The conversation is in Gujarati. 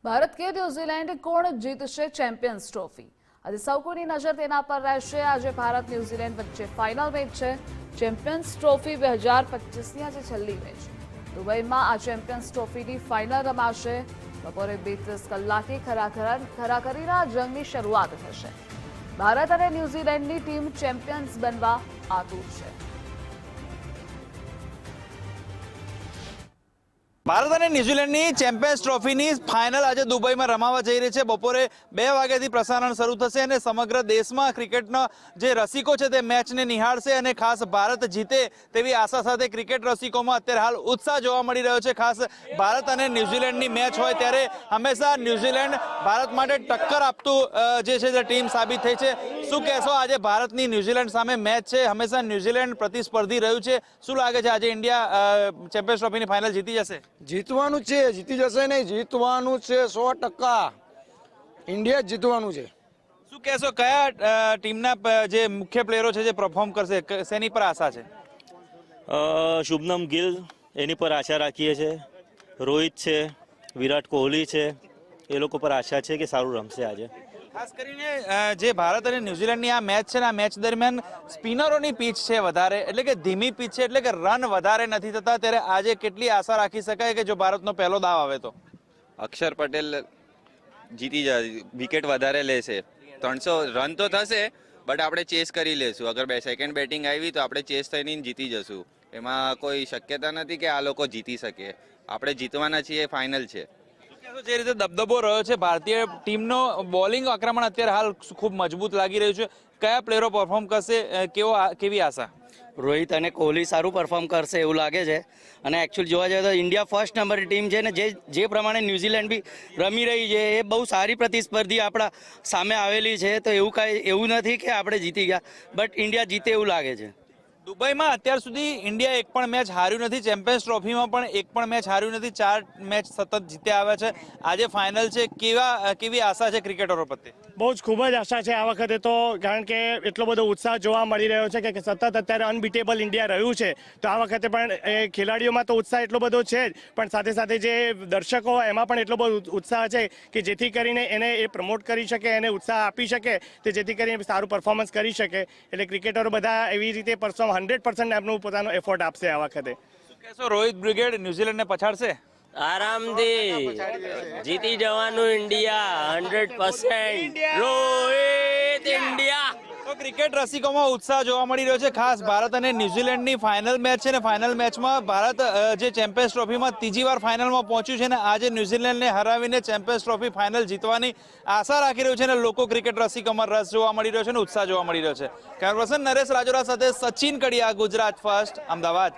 ભારત કે ન્યુઝીલેન્ડ કોણ જીતશે ચેમ્પિયન્સ ટ્રોફી? આજે સૌ કોઈની નજર તેના પર રહેશે। આજે ભારત ન્યુઝીલેન્ડ વચ્ચે ફાઇનલ મેચ છે। ચેમ્પિયન્સ ટ્રોફી 2025ની આજે છેલ્લી મેચ દુબઈમાં આ ચેમ્પિયન્સ ટ્રોફીની ફાઇનલ રમાશે। બપોરે 32 કલાકે ખરાખરીના જંગની શરૂઆત થશે। ભારત અને ન્યુઝીલેન્ડની ટીમ ચેમ્પિયન્સ બનવા આતુર છે। ભારત અને ન્યુઝીલેન્ડની ચેમ્પિયન્સ ટ્રોફીની ફાઇનલ આજે દુબઈમાં રમાવા જઈ રહી છે। બપોરે 2 વાગ્યાથી પ્રસારણ શરૂ થશે અને સમગ્ર દેશમાં ક્રિકેટના જે રસિકો છે તે મેચને નિહાળશે અને ખાસ ભારત જીતે તેવી આશા સાથે ક્રિકેટ રસિકોમાં અત્યારે હાલ ઉત્સાહ જોવા મળી રહ્યો છે। ખાસ ભારત અને ન્યુઝીલેન્ડની મેચ હોય ત્યારે હંમેશા ન્યુઝીલેન્ડ ભારત માટે ટક્કર આપતું જે છે તે ટીમ સાબિત થઈ છે। શું કહેશો, આજે ભારતની ન્યુઝીલેન્ડ સામે મેચ છે, હંમેશા ન્યુઝીલેન્ડ પ્રતિસ્પર્ધી રહ્યું છે, શું લાગે છે આજે ઇન્ડિયા ચેમ્પિયન્સ ટ્રોફીની ફાઇનલ જીતી જશે? જીતવાનું છે, જીતી જશે નહીં, જીતવાનું છે 100%। ઇન્ડિયા જીતવાનું છે। શું કહેશો, કયા ટીમના જે મુખ્ય પ્લેયરો છે જે પરફોર્મ કરશે, શેની પર આશા છે? શુભનમ ગિલ એની પર આશા રાખીએ છીએ, રોહિત છે, વિરાટ કોહલી છે, એ લોકો પર આશા છે કે સારું રમશે આજે। ખાસ કરીને જે ભારત અને ન્યુઝીલેન્ડની આ મેચ છે ને, આ મેચ દરમિયાન સ્પિનરોની પીચ છે વધારે, એટલે કે ધીમી પીચ છે, એટલે કે રન વધારે નથી થતા। ત્યારે આજે કેટલી આશા રાખી શકાય કે જો ભારતનો પહેલો દાવ આવે તો? અક્ષર પટેલ જીતી જાય, વિકેટ વધારે લેશે, 300 રન તો થશે બટ આપણે ચેસ કરી લેશું। અગર સેકન્ડ બેટિંગ આવી તો આપણે ચેસ થઈને જીતી જશું, એમાં કોઈ શક્યતા નથી કે આ લોકો જીતી શકે। આપણે જીતવાના છીએ, ફાઇનલ છે। જે રીતે દબદબો રહ્યો છે ભારતીય ટીમનો, બોલિંગ આક્રમણ અત્યારે હાલ ખૂબ મજબૂત લાગી રહ્યું છે, કયા પ્લેયરો પરફોર્મ કરશે, કેવી આશા? રોહિત અને કોહલી સારું પરફોર્મ કરશે એવું લાગે છે। અને એકચ્યુઅલી જોવા જઈએ તો ઇન્ડિયા ફર્સ્ટ નંબરની ટીમ છે ને, જે પ્રમાણે ન્યુઝીલેન્ડ બી રમી રહી છે એ બહુ સારી પ્રતિસ્પર્ધી આપણા સામે આવેલી છે। તો એવું નથી કે આપણે જીતી ગયા, બટ ઇન્ડિયા જીતે એવું લાગે છે। દુબઈમાં અત્યાર સુધી ઇન્ડિયા એક પણ મેચ હાર્યું નથી, ચેમ્પિયન્સ ટ્રોફીમાં પણ એક પણ મેચ હાર્યું નથી, 4 મેચ સતત જીત્યા આવ્યા છે। આજે ફાઇનલ છે, કેવી આશા છે ક્રિકેટરો પ્રત્યે? બહુ જ ખૂબ જ આશા છે આ વખતે તો, કારણ કે એટલો બધો ઉત્સાહ જોવા મળી રહ્યો છે કે સતત અત્યારે અનબીટેબલ ઇન્ડિયા રહ્યું છે। તો આ વખતે પણ ખેલાડીઓમાં તો ઉત્સાહ એટલો બધો છે જ, પણ સાથે સાથે જે દર્શકો હોય એમાં પણ એટલો બધો ઉત્સાહ છે કે જેથી કરીને એને એ પ્રમોટ કરી શકે, એને ઉત્સાહ આપી શકે, તે જેથી કરીને સારું પરફોર્મન્સ કરી શકે। એટલે ક્રિકેટરો બધા એવી રીતે 100% એમનું પોતાનો એફર્ટ આપશે આ વખતે। શું કહેશો, રોહિત બ્રિગેડ ન્યુઝીલેન્ડને પછાડશે? આરામથી જીતી જવાનું ઇન્ડિયા 100%। રોહિત ઇન્ડિયા। તો ક્રિકેટ રસિકોમાં ઉત્સાહ જોવા મળી રહ્યો છે। ખાસ ભારત અને ન્યુઝીલેન્ડની ફાઇનલ મેચ છે ને, ફાઇનલ મેચમાં ભારત જે ચેમ્પિયન્સ ટ્રોફીમાં ત્રીજી વાર ફાઇનલમાં પહોંચ્યું છે ને, આજે ન્યુઝીલેન્ડને હરાવીને ચેમ્પિયન્સ ટ્રોફી ફાઇનલ જીતવાની આશા રાખી રહ્યું છે અને લોકો ક્રિકેટ રસિકોમાં રસ જોવા મળી રહ્યો છે અને ઉત્સાહ જોવા મળી રહ્યો છે। કેમેરા પર્સન નરેશ રાજોરા સાથે સચિન કડિયા, ગુજરાત ફર્સ્ટ, અમદાવાદ।